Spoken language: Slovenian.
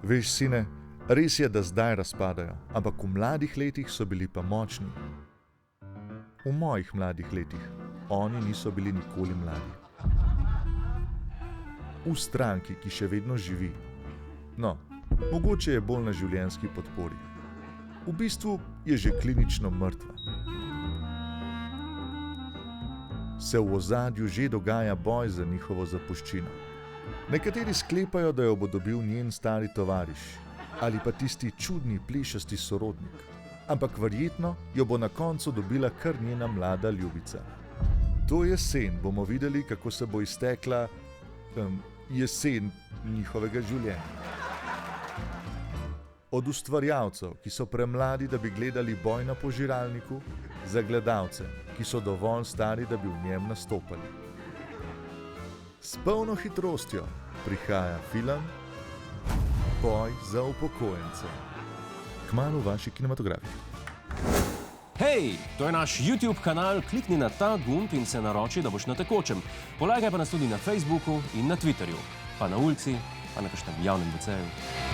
Veš, sine, res je, da zdaj razpadajo, ampak v mladih letih so bili pa močni. V mojih mladih letih. Oni niso bili nikoli mladi. V stranki, ki še vedno živi. No, mogoče je bolj na življenjski podpori. V bistvu je že klinično mrtva. Se v ozadju že dogaja boj za njihovo zapuščino. Nekateri sklepajo, da jo bo dobil njen stari tovariš ali pa tisti čudni plešasti sorodnik, ampak verjetno jo bo na koncu dobila kar njena mlada ljubica. To jesen bomo videli, kako se bo iztekla jesen njihovega življenja. Od ustvarjalcev, ki so premladi, da bi gledali boj na požiralniku, za gledalce, ki so dovolj stari, da bi v njem nastopali. S polno hitrostjo prihaja film Boj za upokojence. Kmalu v vaši kinematografiji. Hej, to je naš YouTube kanal, klikni na ta gumb in se naroči, da boš na tekočem. Polagaj pa nas tudi na Facebooku in na Twitterju, pa na ulici, pa na kakšnem javnem WC-ju.